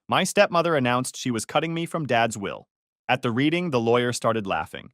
My stepmother announced she was cutting me from Dad's will. At the reading, the lawyer started laughing.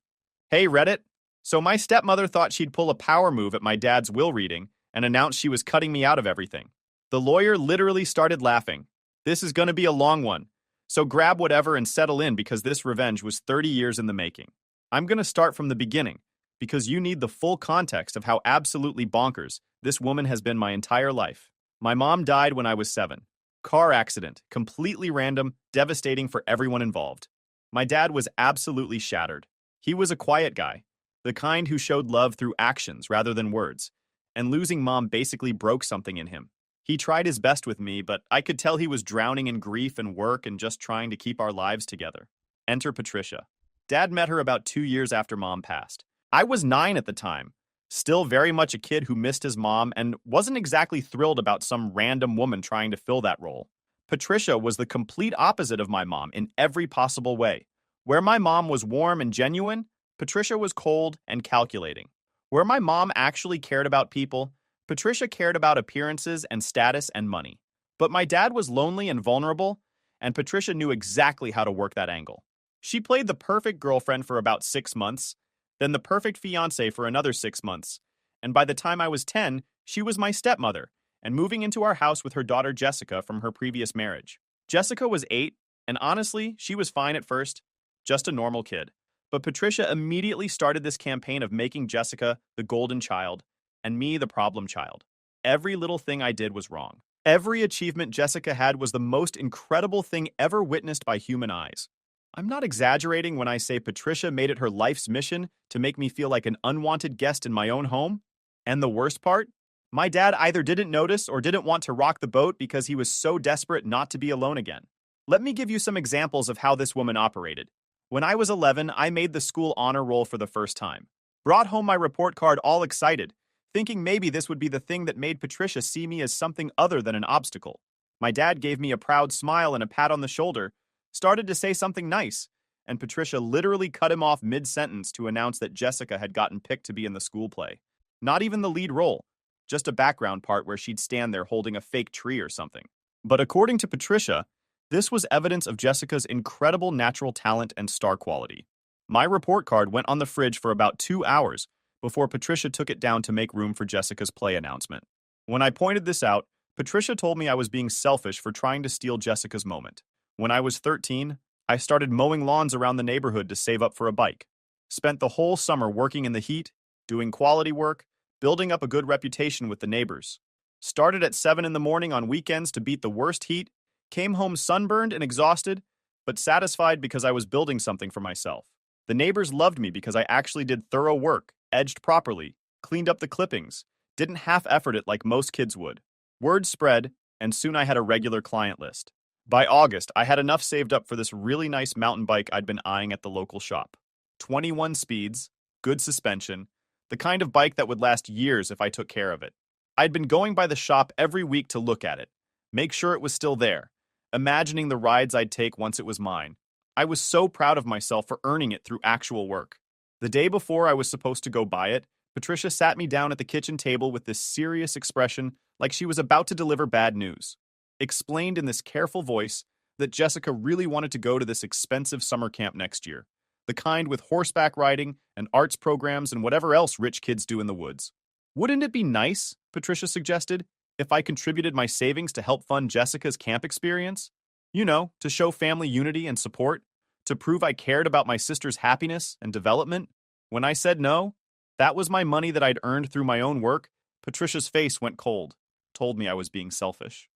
Hey, Reddit. So my stepmother thought she'd pull a power move at my dad's will reading and announced she was cutting me out of everything. The lawyer literally started laughing. This is going to be a long one, so grab whatever and settle in because this revenge was 30 years in the making. I'm going to start from the beginning because you need the full context of how absolutely bonkers this woman has been my entire life. My mom died when I was 7. Car accident, completely random, devastating for everyone involved. My dad was absolutely shattered. He was a quiet guy, the kind who showed love through actions rather than words, and losing mom basically broke something in him. He tried his best with me, but I could tell he was drowning in grief and work and just trying to keep our lives together. Enter Patricia. Dad met her about 2 years after mom passed. I was 9 at the time, still very much a kid who missed his mom and wasn't exactly thrilled about some random woman trying to fill that role. Patricia was the complete opposite of my mom in every possible way. Where my mom was warm and genuine, Patricia was cold and calculating. Where my mom actually cared about people, Patricia cared about appearances and status and money. But my dad was lonely and vulnerable, and Patricia knew exactly how to work that angle. She played the perfect girlfriend for about 6 months, then the perfect fiancé for another 6 months, and by the time I was 10, she was my stepmother, and moving into our house with her daughter Jessica from her previous marriage. Jessica was 8, and honestly, she was fine at first, just a normal kid. But Patricia immediately started this campaign of making Jessica the golden child, and me the problem child. Every little thing I did was wrong. Every achievement Jessica had was the most incredible thing ever witnessed by human eyes. I'm not exaggerating when I say Patricia made it her life's mission to make me feel like an unwanted guest in my own home. And the worst part? My dad either didn't notice or didn't want to rock the boat because he was so desperate not to be alone again. Let me give you some examples of how this woman operated. When I was 11, I made the school honor roll for the first time. Brought home my report card all excited, thinking maybe this would be the thing that made Patricia see me as something other than an obstacle. My dad gave me a proud smile and a pat on the shoulder, started to say something nice, and Patricia literally cut him off mid-sentence to announce that Jessica had gotten picked to be in the school play. Not even the lead role, just a background part where she'd stand there holding a fake tree or something. But according to Patricia, this was evidence of Jessica's incredible natural talent and star quality. My report card went on the fridge for about 2 hours before Patricia took it down to make room for Jessica's play announcement. When I pointed this out, Patricia told me I was being selfish for trying to steal Jessica's moment. When I was 13, I started mowing lawns around the neighborhood to save up for a bike. Spent the whole summer working in the heat, doing quality work, building up a good reputation with the neighbors. Started at 7 in the morning on weekends to beat the worst heat, came home sunburned and exhausted, but satisfied because I was building something for myself. The neighbors loved me because I actually did thorough work, edged properly, cleaned up the clippings, didn't half-effort it like most kids would. Word spread, and soon I had a regular client list. By August, I had enough saved up for this really nice mountain bike I'd been eyeing at the local shop. 21 speeds, good suspension, the kind of bike that would last years if I took care of it. I'd been going by the shop every week to look at it, make sure it was still there, imagining the rides I'd take once it was mine. I was so proud of myself for earning it through actual work. The day before I was supposed to go buy it, Patricia sat me down at the kitchen table with this serious expression like she was about to deliver bad news. Explained in this careful voice that Jessica really wanted to go to this expensive summer camp next year, the kind with horseback riding and arts programs and whatever else rich kids do in the woods. Wouldn't it be nice, Patricia suggested, if I contributed my savings to help fund Jessica's camp experience? You know, to show family unity and support, to prove I cared about my sister's happiness and development. When I said no, that was my money that I'd earned through my own work, Patricia's face went cold, told me I was being selfish.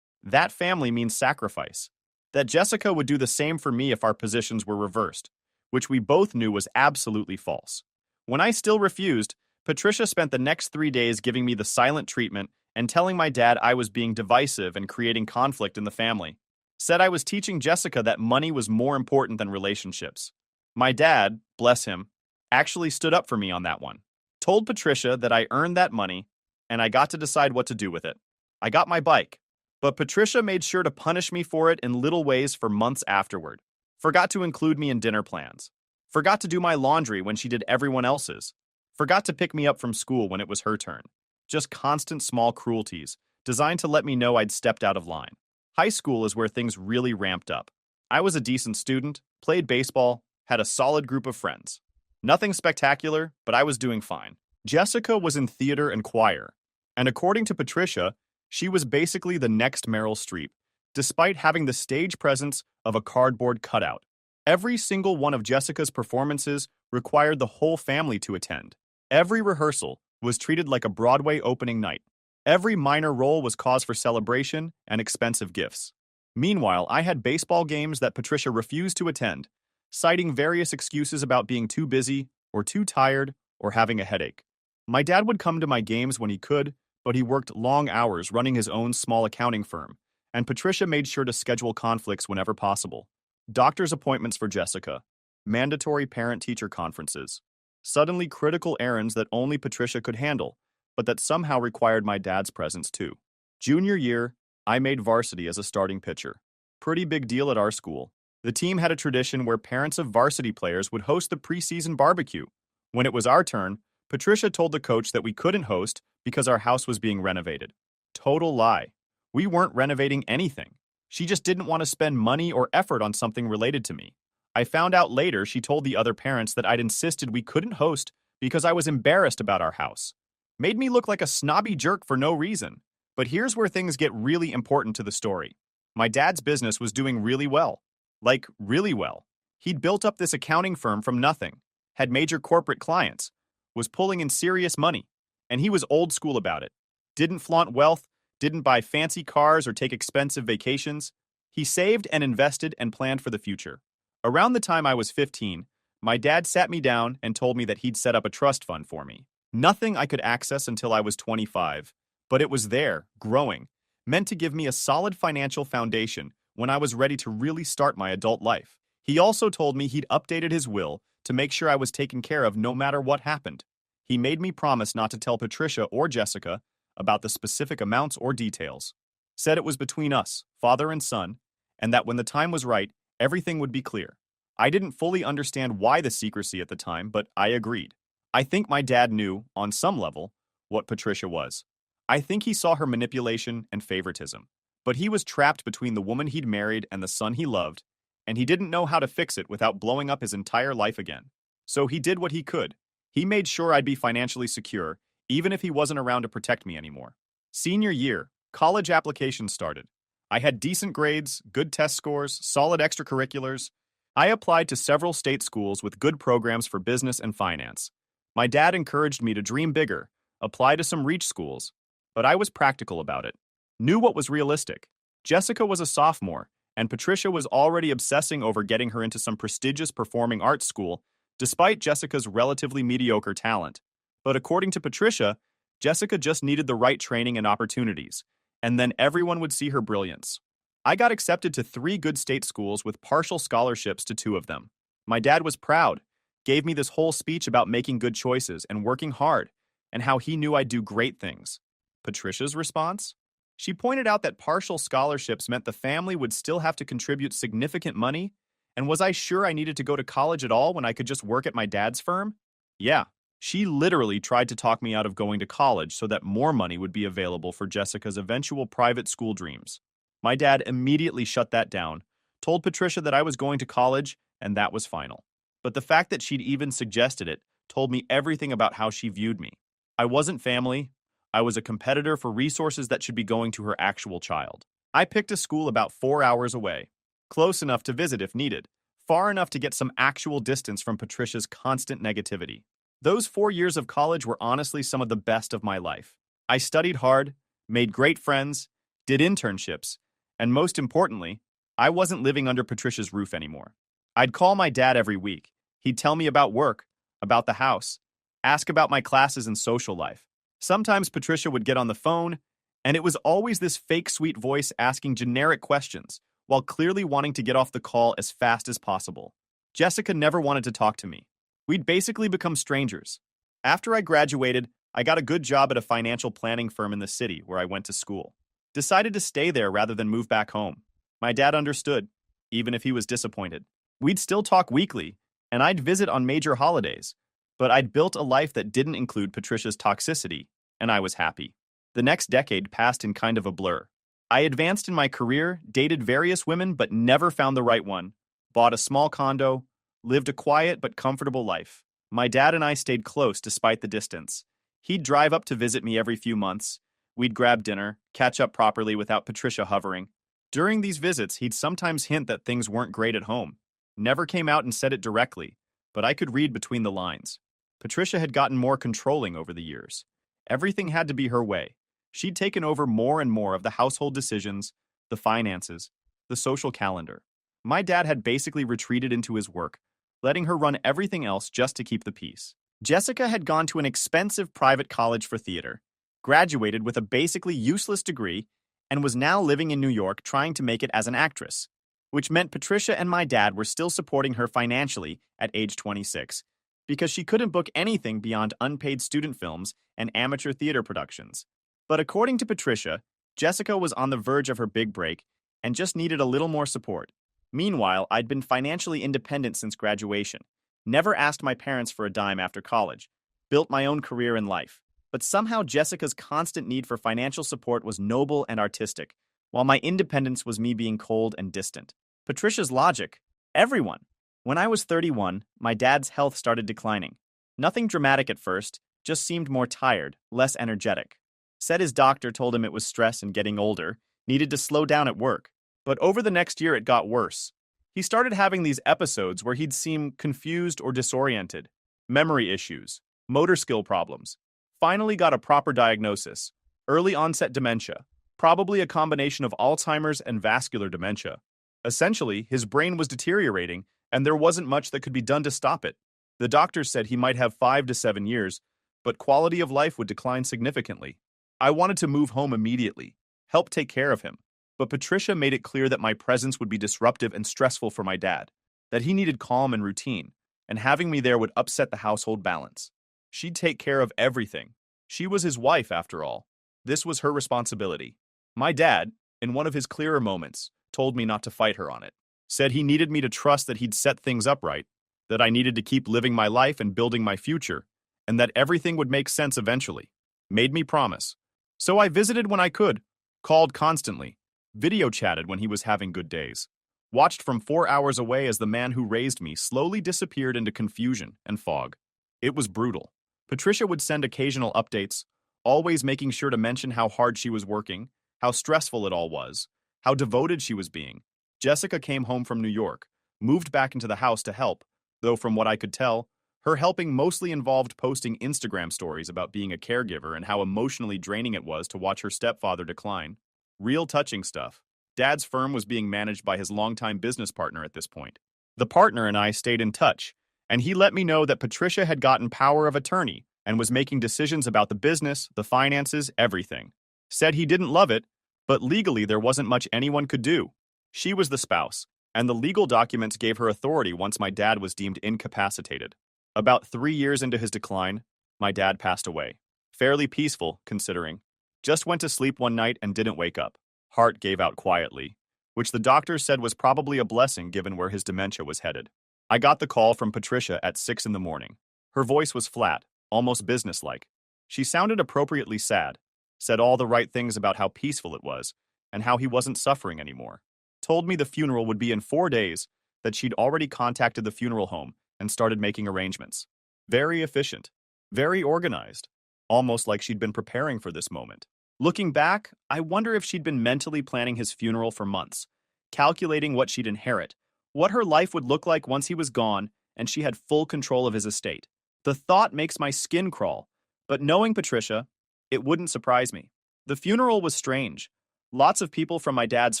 That family means sacrifice. That Jessica would do the same for me if our positions were reversed, which we both knew was absolutely false. When I still refused, Patricia spent the next 3 days giving me the silent treatment and telling my dad I was being divisive and creating conflict in the family. Said I was teaching Jessica that money was more important than relationships. My dad, bless him, actually stood up for me on that one. Told Patricia that I earned that money and I got to decide what to do with it. I got my bike. But Patricia made sure to punish me for it in little ways for months afterward. Forgot to include me in dinner plans. Forgot to do my laundry when she did everyone else's. Forgot to pick me up from school when it was her turn. Just constant small cruelties, designed to let me know I'd stepped out of line. High school is where things really ramped up. I was a decent student, played baseball, had a solid group of friends. Nothing spectacular, but I was doing fine. Jessica was in theater and choir, and according to Patricia, she was basically the next Meryl Streep, despite having the stage presence of a cardboard cutout. Every single one of Jessica's performances required the whole family to attend. Every rehearsal was treated like a Broadway opening night. Every minor role was cause for celebration and expensive gifts. Meanwhile, I had baseball games that Patricia refused to attend, citing various excuses about being too busy or too tired or having a headache. My dad would come to my games when he could, but he worked long hours running his own small accounting firm, and Patricia made sure to schedule conflicts whenever possible. Doctor's appointments for Jessica, mandatory parent-teacher conferences, suddenly critical errands that only Patricia could handle, but that somehow required my dad's presence too. Junior year, I made varsity as a starting pitcher. Pretty big deal at our school. The team had a tradition where parents of varsity players would host the preseason barbecue. When it was our turn, Patricia told the coach that we couldn't host because our house was being renovated. Total lie. We weren't renovating anything. She just didn't want to spend money or effort on something related to me. I found out later she told the other parents that I'd insisted we couldn't host because I was embarrassed about our house. Made me look like a snobby jerk for no reason. But here's where things get really important to the story. My dad's business was doing really well. Like, really well. He'd built up this accounting firm from nothing, had major corporate clients, was pulling in serious money, and he was old school about it. Didn't flaunt wealth, didn't buy fancy cars or take expensive vacations. He saved and invested and planned for the future. Around the time I was 15, my dad sat me down and told me that he'd set up a trust fund for me. Nothing I could access until I was 25, but it was there, growing, meant to give me a solid financial foundation when I was ready to really start my adult life. He also told me he'd updated his will to make sure I was taken care of no matter what happened. He made me promise not to tell Patricia or Jessica about the specific amounts or details. Said it was between us, father and son, and that when the time was right, everything would be clear. I didn't fully understand why the secrecy at the time, but I agreed. I think my dad knew, on some level, what Patricia was. I think he saw her manipulation and favoritism. But he was trapped between the woman he'd married and the son he loved, and he didn't know how to fix it without blowing up his entire life again. So he did what he could. He made sure I'd be financially secure, even if he wasn't around to protect me anymore. Senior year, college applications started. I had decent grades, good test scores, solid extracurriculars. I applied to several state schools with good programs for business and finance. My dad encouraged me to dream bigger, apply to some reach schools, but I was practical about it. Knew what was realistic. Jessica was a sophomore, and Patricia was already obsessing over getting her into some prestigious performing arts school, despite Jessica's relatively mediocre talent. But according to Patricia, Jessica just needed the right training and opportunities, and then everyone would see her brilliance. I got accepted to 3 good state schools with partial scholarships to 2 of them. My dad was proud, gave me this whole speech about making good choices and working hard, and how he knew I'd do great things. Patricia's response? She pointed out that partial scholarships meant the family would still have to contribute significant money, and was I sure I needed to go to college at all when I could just work at my dad's firm? Yeah, she literally tried to talk me out of going to college so that more money would be available for Jessica's eventual private school dreams. My dad immediately shut that down, told Patricia that I was going to college, and that was final. But the fact that she'd even suggested it told me everything about how she viewed me. I wasn't family. I was a competitor for resources that should be going to her actual child. I picked a school about 4 hours away, close enough to visit if needed, far enough to get some actual distance from Patricia's constant negativity. Those 4 years of college were honestly some of the best of my life. I studied hard, made great friends, did internships, and most importantly, I wasn't living under Patricia's roof anymore. I'd call my dad every week. He'd tell me about work, about the house, ask about my classes and social life. Sometimes Patricia would get on the phone, and it was always this fake sweet voice asking generic questions, while clearly wanting to get off the call as fast as possible. Jessica never wanted to talk to me. We'd basically become strangers. After I graduated, I got a good job at a financial planning firm in the city where I went to school. Decided to stay there rather than move back home. My dad understood, even if he was disappointed. We'd still talk weekly, and I'd visit on major holidays, but I'd built a life that didn't include Patricia's toxicity, and I was happy. The next decade passed in kind of a blur. I advanced in my career, dated various women, but never found the right one. Bought a small condo, lived a quiet but comfortable life. My dad and I stayed close despite the distance. He'd drive up to visit me every few months. We'd grab dinner, catch up properly without Patricia hovering. During these visits, he'd sometimes hint that things weren't great at home. Never came out and said it directly, but I could read between the lines. Patricia had gotten more controlling over the years. Everything had to be her way. She'd taken over more and more of the household decisions, the finances, the social calendar. My dad had basically retreated into his work, letting her run everything else just to keep the peace. Jessica had gone to an expensive private college for theater, graduated with a basically useless degree, and was now living in New York trying to make it as an actress, which meant Patricia and my dad were still supporting her financially at age 26, because she couldn't book anything beyond unpaid student films and amateur theater productions. But according to Patricia, Jessica was on the verge of her big break and just needed a little more support. Meanwhile, I'd been financially independent since graduation, never asked my parents for a dime after college, built my own career in life. But somehow Jessica's constant need for financial support was noble and artistic, while my independence was me being cold and distant. Patricia's logic: everyone. When I was 31, my dad's health started declining. Nothing dramatic at first, just seemed more tired, less energetic. Said his doctor told him it was stress and getting older, needed to slow down at work. But over the next year it got worse. He started having these episodes where he'd seem confused or disoriented, memory issues, motor skill problems. Finally got a proper diagnosis: early onset dementia, probably a combination of Alzheimer's and vascular dementia. Essentially, his brain was deteriorating, and there wasn't much that could be done to stop it. The doctors said he might have 5 to 7 years, but quality of life would decline significantly. I wanted to move home immediately, help take care of him, but Patricia made it clear that my presence would be disruptive and stressful for my dad, that he needed calm and routine, and having me there would upset the household balance. She'd take care of everything. She was his wife, after all. This was her responsibility. My dad, in one of his clearer moments, told me not to fight her on it. Said he needed me to trust that he'd set things up right, that I needed to keep living my life and building my future, and that everything would make sense eventually. Made me promise. So I visited when I could, called constantly, video chatted when he was having good days, watched from 4 hours away as the man who raised me slowly disappeared into confusion and fog. It was brutal. Patricia would send occasional updates, always making sure to mention how hard she was working, how stressful it all was, how devoted she was being. Jessica came home from New York, moved back into the house to help, though from what I could tell, her helping mostly involved posting Instagram stories about being a caregiver and how emotionally draining it was to watch her stepfather decline. Real touching stuff. Dad's firm was being managed by his longtime business partner at this point. The partner and I stayed in touch, and he let me know that Patricia had gotten power of attorney and was making decisions about the business, the finances, everything. Said he didn't love it, but legally there wasn't much anyone could do. She was the spouse, and the legal documents gave her authority once my dad was deemed incapacitated. About 3 years into his decline, my dad passed away. Fairly peaceful, considering. Just went to sleep one night and didn't wake up. Heart gave out quietly, which the doctor said was probably a blessing given where his dementia was headed. I got the call from Patricia at 6 in the morning. Her voice was flat, almost businesslike. She sounded appropriately sad, said all the right things about how peaceful it was, and how he wasn't suffering anymore. Told me the funeral would be in 4 days, that she'd already contacted the funeral home and started making arrangements. Very efficient, very organized, almost like she'd been preparing for this moment. Looking back, I wonder if she'd been mentally planning his funeral for months, calculating what she'd inherit, what her life would look like once he was gone and she had full control of his estate. The thought makes my skin crawl, but knowing Patricia, it wouldn't surprise me. The funeral was strange. Lots of people from my dad's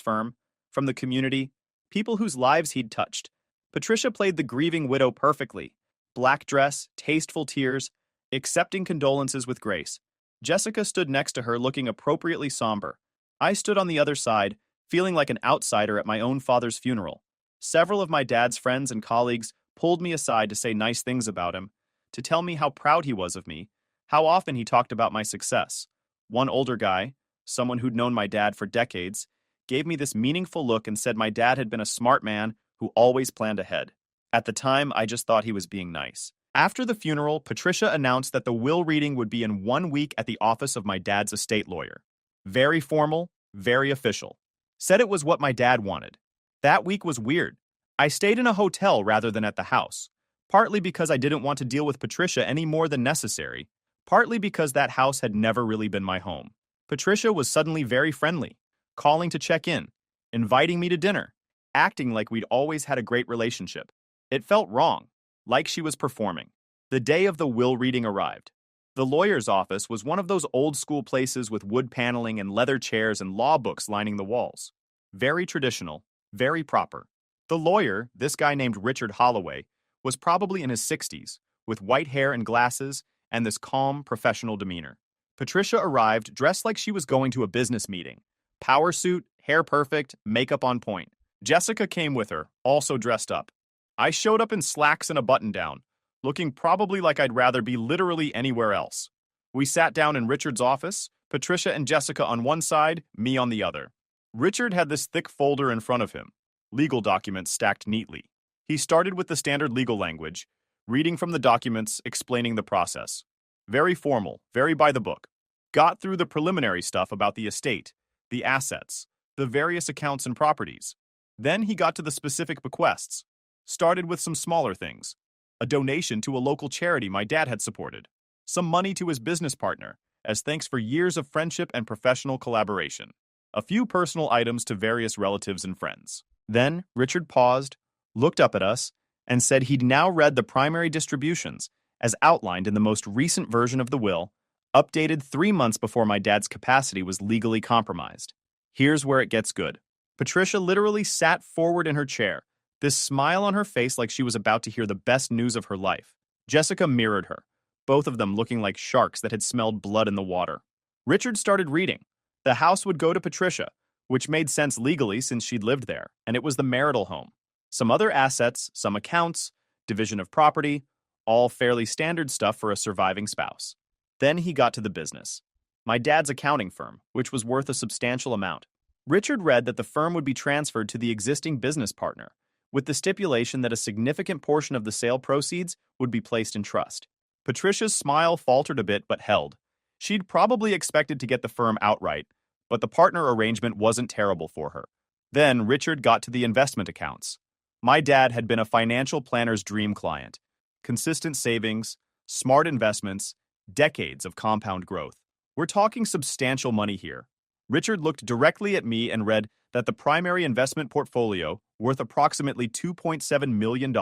firm, from the community, people whose lives he'd touched. Patricia played the grieving widow perfectly. Black dress, tasteful tears, accepting condolences with grace. Jessica stood next to her looking appropriately somber. I stood on the other side, feeling like an outsider at my own father's funeral. Several of my dad's friends and colleagues pulled me aside to say nice things about him, to tell me how proud he was of me, how often he talked about my success. One older guy, someone who'd known my dad for decades, gave me this meaningful look and said my dad had been a smart man who always planned ahead. At the time, I just thought he was being nice. After the funeral, Patricia announced that the will reading would be in 1 week at the office of my dad's estate lawyer. Very formal, very official. Said it was what my dad wanted. That week was weird. I stayed in a hotel rather than at the house, partly because I didn't want to deal with Patricia any more than necessary, partly because that house had never really been my home. Patricia was suddenly very friendly, calling to check in, inviting me to dinner, acting like we'd always had a great relationship. It felt wrong, like she was performing. The day of the will reading arrived. The lawyer's office was one of those old-school places with wood paneling and leather chairs and law books lining the walls. Very traditional, very proper. The lawyer, this guy named Richard Holloway, was probably in his 60s, with white hair and glasses and this calm, professional demeanor. Patricia arrived dressed like she was going to a business meeting. Power suit, hair perfect, makeup on point. Jessica came with her, also dressed up. I showed up in slacks and a button-down, looking probably like I'd rather be literally anywhere else. We sat down in Richard's office, Patricia and Jessica on one side, me on the other. Richard had this thick folder in front of him, legal documents stacked neatly. He started with the standard legal language, reading from the documents, explaining the process. Very formal, very by the book. Got through the preliminary stuff about the estate, the assets, the various accounts and properties. Then he got to the specific bequests. Started with some smaller things. A donation to a local charity my dad had supported. Some money to his business partner, as thanks for years of friendship and professional collaboration. A few personal items to various relatives and friends. Then Richard paused, looked up at us, and said he'd now read the primary distributions, as outlined in the most recent version of the will, updated 3 months before my dad's capacity was legally compromised. Here's where it gets good. Patricia literally sat forward in her chair, this smile on her face like she was about to hear the best news of her life. Jessica mirrored her, both of them looking like sharks that had smelled blood in the water. Richard started reading. The house would go to Patricia, which made sense legally since she'd lived there, and it was the marital home. Some other assets, some accounts, division of property, all fairly standard stuff for a surviving spouse. Then he got to the business. My dad's accounting firm, which was worth a substantial amount. Richard read that the firm would be transferred to the existing business partner, with the stipulation that a significant portion of the sale proceeds would be placed in trust. Patricia's smile faltered a bit but held. She'd probably expected to get the firm outright, but the partner arrangement wasn't terrible for her. Then Richard got to the investment accounts. My dad had been a financial planner's dream client. Consistent savings, smart investments, decades of compound growth. We're talking substantial money here. Richard looked directly at me and read that the primary investment portfolio, worth approximately $2.7 million,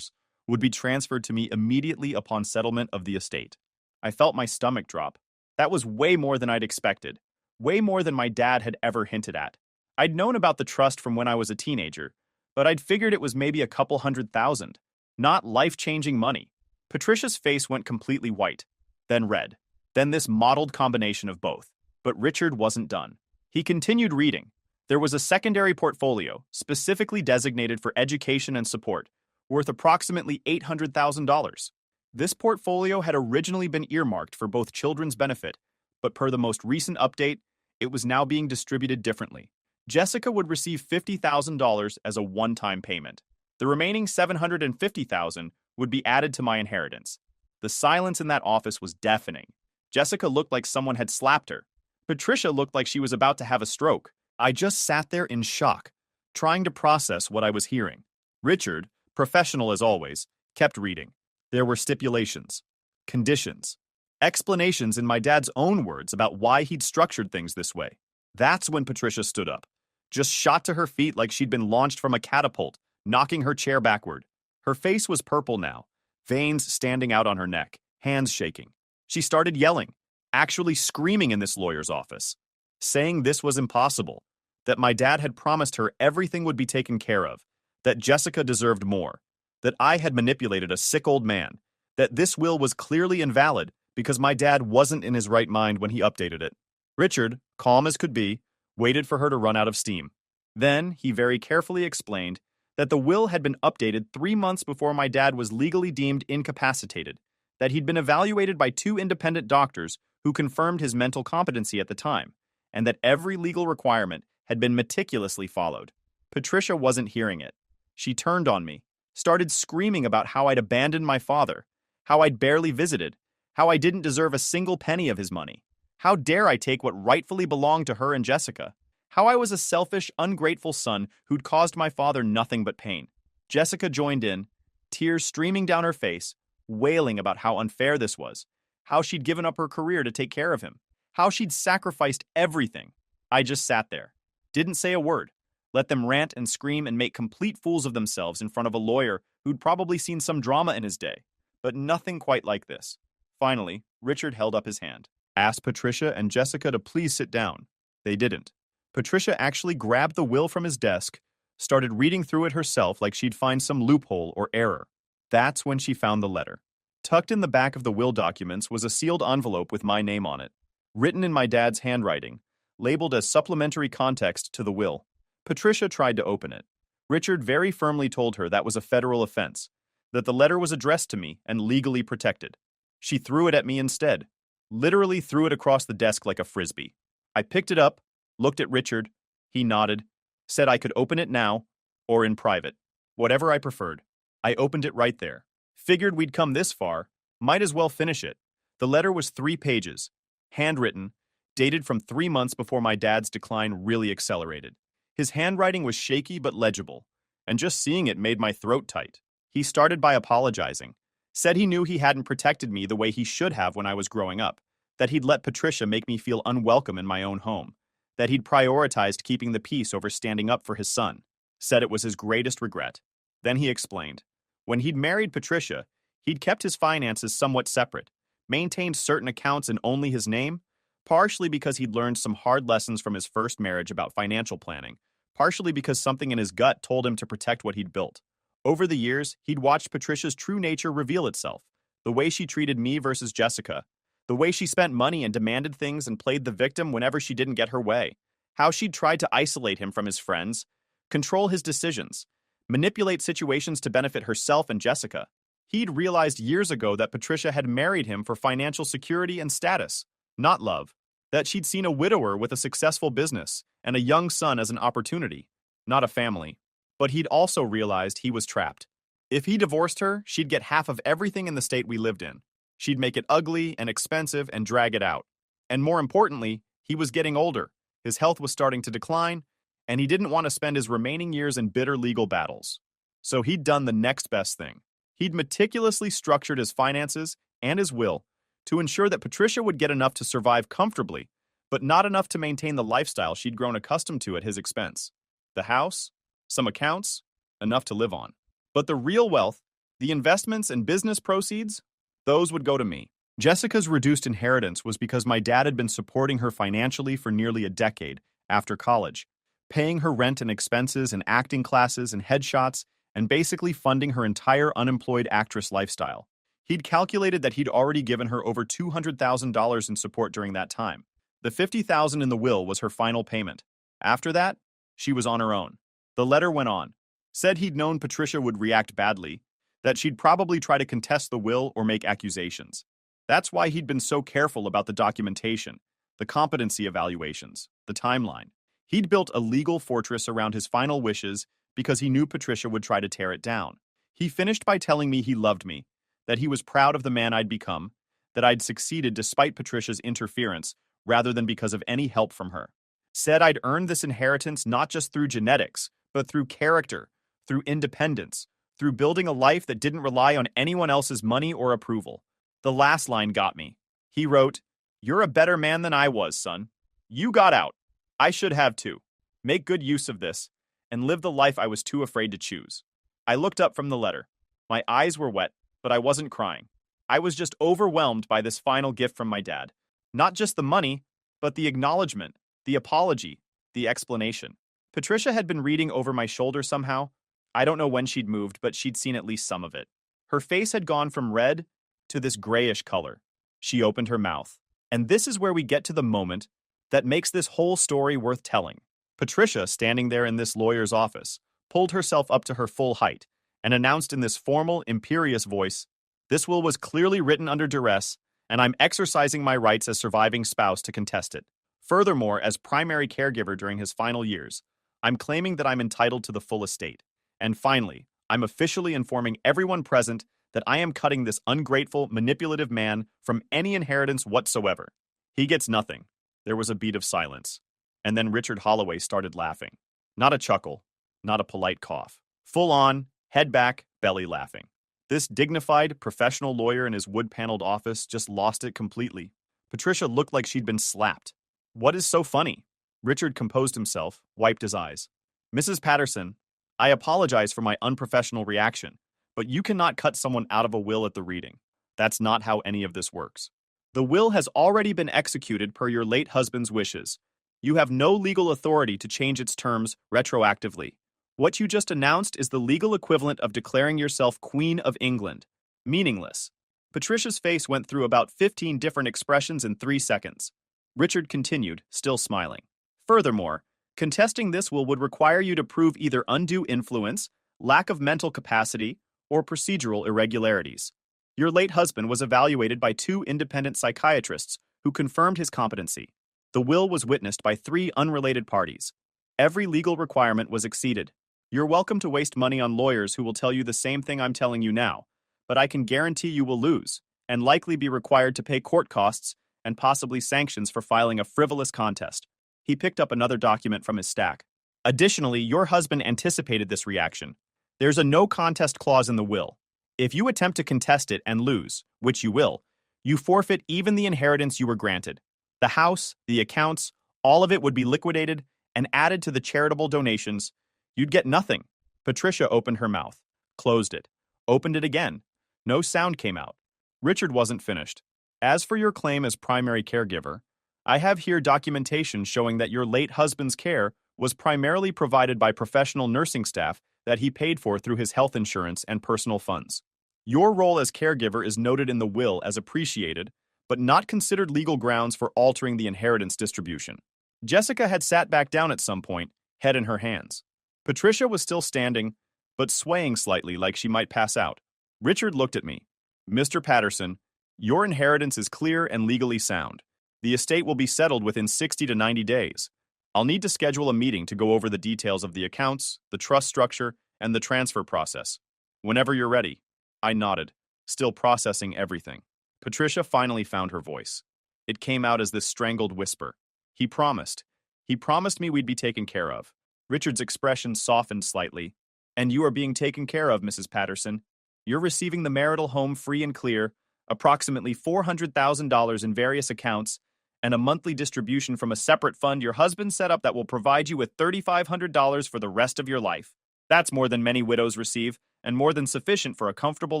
would be transferred to me immediately upon settlement of the estate. I felt my stomach drop. That was way more than I'd expected. Way more than my dad had ever hinted at. I'd known about the trust from when I was a teenager, but I'd figured it was maybe a couple $100,000. Not life-changing money. Patricia's face went completely white, then red, then this mottled combination of both. But Richard wasn't done. He continued reading. There was a secondary portfolio, specifically designated for education and support, worth approximately $800,000. This portfolio had originally been earmarked for both children's benefit, but per the most recent update, it was now being distributed differently. Jessica would receive $50,000 as a one-time payment. The remaining $750,000 would be added to my inheritance. The silence in that office was deafening. Jessica looked like someone had slapped her. Patricia looked like she was about to have a stroke. I just sat there in shock, trying to process what I was hearing. Richard, professional as always, kept reading. There were stipulations, conditions, explanations in my dad's own words about why he'd structured things this way. That's when Patricia stood up, just shot to her feet like she'd been launched from a catapult, knocking her chair backward. Her face was purple now, veins standing out on her neck, hands shaking. She started yelling, actually screaming in this lawyer's office, saying this was impossible, that my dad had promised her everything would be taken care of, that Jessica deserved more, that I had manipulated a sick old man, that this will was clearly invalid because my dad wasn't in his right mind when he updated it. Richard, calm as could be, waited for her to run out of steam. Then he very carefully explained that the will had been updated 3 months before my dad was legally deemed incapacitated, that he'd been evaluated by 2 independent doctors who confirmed his mental competency at the time, and that every legal requirement had been meticulously followed. Patricia wasn't hearing it. She turned on me, started screaming about how I'd abandoned my father, how I'd barely visited, how I didn't deserve a single penny of his money. How dare I take what rightfully belonged to her and Jessica? How I was a selfish, ungrateful son who'd caused my father nothing but pain. Jessica joined in, tears streaming down her face, wailing about how unfair this was, how she'd given up her career to take care of him, how she'd sacrificed everything. I just sat there, didn't say a word, let them rant and scream and make complete fools of themselves in front of a lawyer who'd probably seen some drama in his day, but nothing quite like this. Finally, Richard held up his hand, asked Patricia and Jessica to please sit down. They didn't. Patricia actually grabbed the will from his desk, started reading through it herself like she'd find some loophole or error. That's when she found the letter. Tucked in the back of the will documents was a sealed envelope with my name on it, written in my dad's handwriting, labeled as supplementary context to the will. Patricia tried to open it. Richard very firmly told her that was a federal offense, that the letter was addressed to me and legally protected. She threw it at me instead, literally threw it across the desk like a frisbee. I picked it up, looked at Richard. He nodded, said I could open it now or in private, whatever I preferred. I opened it right there. Figured we'd come this far, might as well finish it. The letter was 3 pages, handwritten, dated from 3 months before my dad's decline really accelerated. His handwriting was shaky but legible, and just seeing it made my throat tight. He started by apologizing, said he knew he hadn't protected me the way he should have when I was growing up, that he'd let Patricia make me feel unwelcome in my own home, that he'd prioritized keeping the peace over standing up for his son, said it was his greatest regret. Then he explained. When he'd married Patricia, he'd kept his finances somewhat separate, maintained certain accounts in only his name, partially because he'd learned some hard lessons from his first marriage about financial planning, partially because something in his gut told him to protect what he'd built. Over the years, he'd watched Patricia's true nature reveal itself, the way she treated me versus Jessica, the way she spent money and demanded things and played the victim whenever she didn't get her way, how she'd tried to isolate him from his friends, control his decisions, manipulate situations to benefit herself and Jessica. He'd realized years ago that Patricia had married him for financial security and status, not love, that she'd seen a widower with a successful business and a young son as an opportunity, not a family. But he'd also realized he was trapped. If he divorced her, she'd get half of everything in the state we lived in. She'd make it ugly and expensive and drag it out. And more importantly, he was getting older, his health was starting to decline, and he didn't want to spend his remaining years in bitter legal battles. So he'd done the next best thing. He'd meticulously structured his finances and his will to ensure that Patricia would get enough to survive comfortably, but not enough to maintain the lifestyle she'd grown accustomed to at his expense. The house, some accounts, enough to live on. But the real wealth, the investments and business proceeds, those would go to me. Jessica's reduced inheritance was because my dad had been supporting her financially for nearly a decade after college, paying her rent and expenses and acting classes and headshots, and basically funding her entire unemployed actress lifestyle. He'd calculated that he'd already given her over $200,000 in support during that time. The $50,000 in the will was her final payment. After that, she was on her own. The letter went on. Said he'd known Patricia would react badly, that she'd probably try to contest the will or make accusations. That's why he'd been so careful about the documentation, the competency evaluations, the timeline. He'd built a legal fortress around his final wishes because he knew Patricia would try to tear it down. He finished by telling me he loved me, that he was proud of the man I'd become, that I'd succeeded despite Patricia's interference rather than because of any help from her. Said I'd earned this inheritance not just through genetics, but through character, through independence, through building a life that didn't rely on anyone else's money or approval. The last line got me. He wrote, "You're a better man than I was, son. You got out. I should have too. Make good use of this, and live the life I was too afraid to choose." I looked up from the letter. My eyes were wet, but I wasn't crying. I was just overwhelmed by this final gift from my dad. Not just the money, but the acknowledgement, the apology, the explanation. Patricia had been reading over my shoulder somehow. I don't know when she'd moved, but she'd seen at least some of it. Her face had gone from red to this grayish color. She opened her mouth. And this is where we get to the moment that makes this whole story worth telling. Patricia, standing there in this lawyer's office, pulled herself up to her full height and announced in this formal, imperious voice, "This will was clearly written under duress, and I'm exercising my rights as surviving spouse to contest it. Furthermore, as primary caregiver during his final years, I'm claiming that I'm entitled to the full estate. And finally, I'm officially informing everyone present that I am cutting this ungrateful, manipulative man from any inheritance whatsoever." He gets nothing. There was a beat of silence. And then Richard Holloway started laughing. Not a chuckle, not a polite cough. Full on, head back, belly laughing. This dignified, professional lawyer in his wood-paneled office just lost it completely. Patricia looked like she'd been slapped. What is so funny? Richard composed himself, wiped his eyes. Mrs. Patterson, I apologize for my unprofessional reaction, but you cannot cut someone out of a will at the reading. That's not how any of this works. The will has already been executed per your late husband's wishes. You have no legal authority to change its terms retroactively. What you just announced is the legal equivalent of declaring yourself Queen of England. Meaningless. Patricia's face went through about 15 different expressions in 3 seconds. Richard continued, still smiling. Furthermore, contesting this will would require you to prove either undue influence, lack of mental capacity, or procedural irregularities. Your late husband was evaluated by 2 independent psychiatrists who confirmed his competency. The will was witnessed by 3 unrelated parties. Every legal requirement was exceeded. You're welcome to waste money on lawyers who will tell you the same thing I'm telling you now, but I can guarantee you will lose, and likely be required to pay court costs and possibly sanctions for filing a frivolous contest. He picked up another document from his stack. Additionally, your husband anticipated this reaction. There's a no contest clause in the will. If you attempt to contest it and lose, which you will, you forfeit even the inheritance you were granted. The house, the accounts, all of it would be liquidated and added to the charitable donations. You'd get nothing. Patricia opened her mouth, closed it, opened it again. No sound came out. Richard wasn't finished. As for your claim as primary caregiver, I have here documentation showing that your late husband's care was primarily provided by professional nursing staff that he paid for through his health insurance and personal funds. Your role as caregiver is noted in the will as appreciated, but not considered legal grounds for altering the inheritance distribution. Jessica had sat back down at some point, head in her hands. Patricia was still standing, but swaying slightly like she might pass out. Richard looked at me. Mr. Patterson, your inheritance is clear and legally sound. The estate will be settled within 60 to 90 days. I'll need to schedule a meeting to go over the details of the accounts, the trust structure, and the transfer process. Whenever you're ready. I nodded, still processing everything. Patricia finally found her voice. It came out as this strangled whisper. He promised. He promised me we'd be taken care of. Richard's expression softened slightly. And you are being taken care of, Mrs. Patterson. You're receiving the marital home free and clear, approximately $400,000 in various accounts, and a monthly distribution from a separate fund your husband set up that will provide you with $3,500 for the rest of your life. That's more than many widows receive, and more than sufficient for a comfortable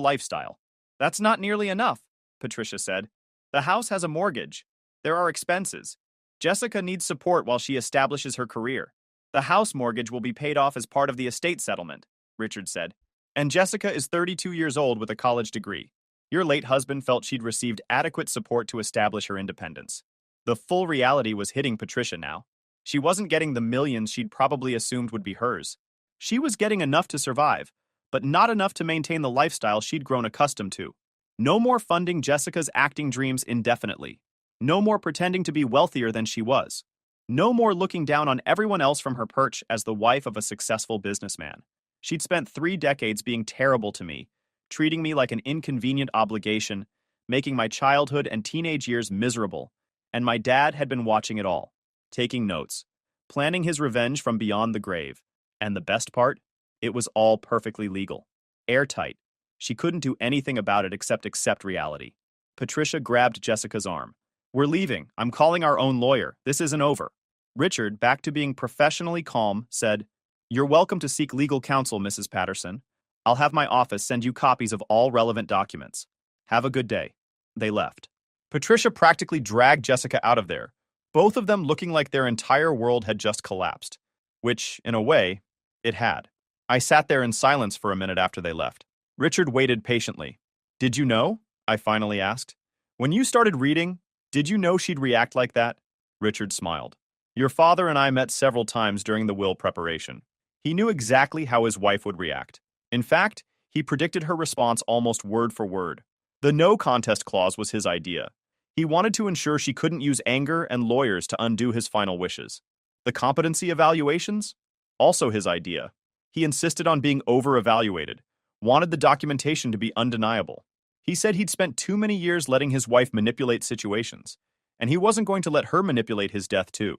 lifestyle. That's not nearly enough, Patricia said. The house has a mortgage. There are expenses. Jessica needs support while she establishes her career. The house mortgage will be paid off as part of the estate settlement, Richard said. And Jessica is 32 years old with a college degree. Your late husband felt she'd received adequate support to establish her independence. The full reality was hitting Patricia now. She wasn't getting the millions she'd probably assumed would be hers. She was getting enough to survive, but not enough to maintain the lifestyle she'd grown accustomed to. No more funding Jessica's acting dreams indefinitely. No more pretending to be wealthier than she was. No more looking down on everyone else from her perch as the wife of a successful businessman. She'd spent 3 decades being terrible to me, treating me like an inconvenient obligation, making my childhood and teenage years miserable, and my dad had been watching it all, taking notes, planning his revenge from beyond the grave. And the best part? It was all perfectly legal. Airtight. She couldn't do anything about it except accept reality. Patricia grabbed Jessica's arm. We're leaving. I'm calling our own lawyer. This isn't over. Richard, back to being professionally calm, said, You're welcome to seek legal counsel, Mrs. Patterson. I'll have my office send you copies of all relevant documents. Have a good day. They left. Patricia practically dragged Jessica out of there, both of them looking like their entire world had just collapsed, which, in a way, it had. I sat there in silence for a minute after they left. Richard waited patiently. Did you know? I finally asked. When you started reading, did you know she'd react like that? Richard smiled. Your father and I met several times during the will preparation. He knew exactly how his wife would react. In fact, he predicted her response almost word for word. The no contest clause was his idea. He wanted to ensure she couldn't use anger and lawyers to undo his final wishes. The competency evaluations? Also his idea. He insisted on being over-evaluated, wanted the documentation to be undeniable. He said he'd spent too many years letting his wife manipulate situations, and he wasn't going to let her manipulate his death too.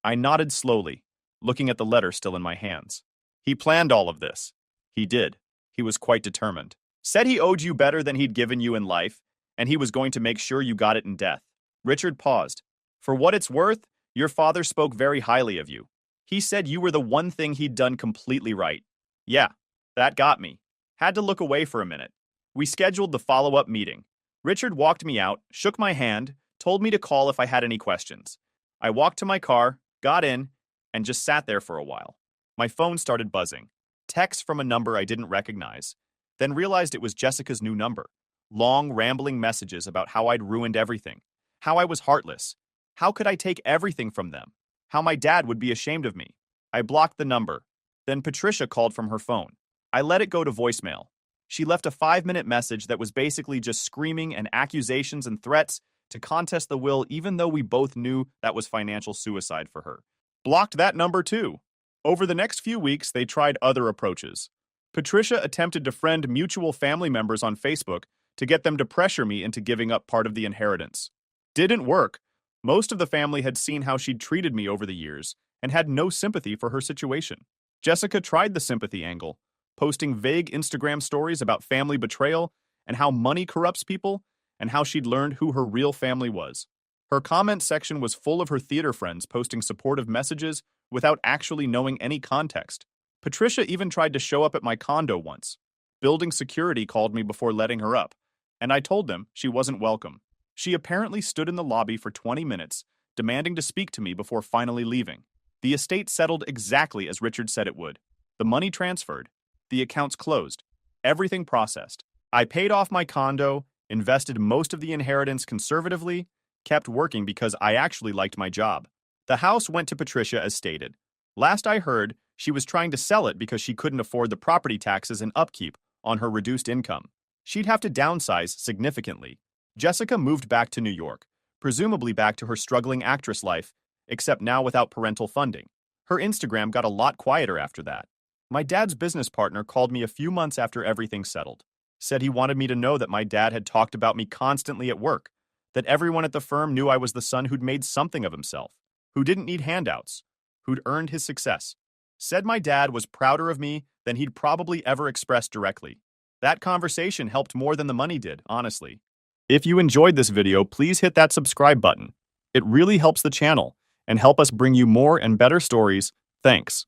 I nodded slowly, looking at the letter still in my hands. He planned all of this. He did. He was quite determined. Said he owed you better than he'd given you in life, and he was going to make sure you got it in death. Richard paused. For what it's worth, your father spoke very highly of you. He said you were the one thing he'd done completely right. Yeah, that got me. Had to look away for a minute. We scheduled the follow-up meeting. Richard walked me out, shook my hand, told me to call if I had any questions. I walked to my car, got in, and just sat there for a while. My phone started buzzing. Text from a number I didn't recognize. Then realized it was Jessica's new number. Long, rambling messages about how I'd ruined everything. How I was heartless. How could I take everything from them? How my dad would be ashamed of me. I blocked the number. Then Patricia called from her phone. I let it go to voicemail. She left a 5-minute message that was basically just screaming and accusations and threats to contest the will, even though we both knew that was financial suicide for her. Blocked that number too. Over the next few weeks, they tried other approaches. Patricia attempted to friend mutual family members on Facebook to get them to pressure me into giving up part of the inheritance. Didn't work. Most of the family had seen how she'd treated me over the years and had no sympathy for her situation. Jessica tried the sympathy angle, posting vague Instagram stories about family betrayal and how money corrupts people and how she'd learned who her real family was. Her comment section was full of her theater friends posting supportive messages without actually knowing any context. Patricia even tried to show up at my condo once. Building security called me before letting her up, and I told them she wasn't welcome. She apparently stood in the lobby for 20 minutes, demanding to speak to me before finally leaving. The estate settled exactly as Richard said it would. The money transferred, the accounts closed, everything processed. I paid off my condo, invested most of the inheritance conservatively, kept working because I actually liked my job. The house went to Patricia as stated. Last I heard, she was trying to sell it because she couldn't afford the property taxes and upkeep on her reduced income. She'd have to downsize significantly. Jessica moved back to New York, presumably back to her struggling actress life, except now without parental funding. Her Instagram got a lot quieter after that. My dad's business partner called me a few months after everything settled. Said he wanted me to know that my dad had talked about me constantly at work, that everyone at the firm knew I was the son who'd made something of himself, who didn't need handouts, who'd earned his success. Said my dad was prouder of me than he'd probably ever expressed directly. That conversation helped more than the money did, honestly. If you enjoyed this video, please hit that subscribe button. It really helps the channel and help us bring you more and better stories. Thanks.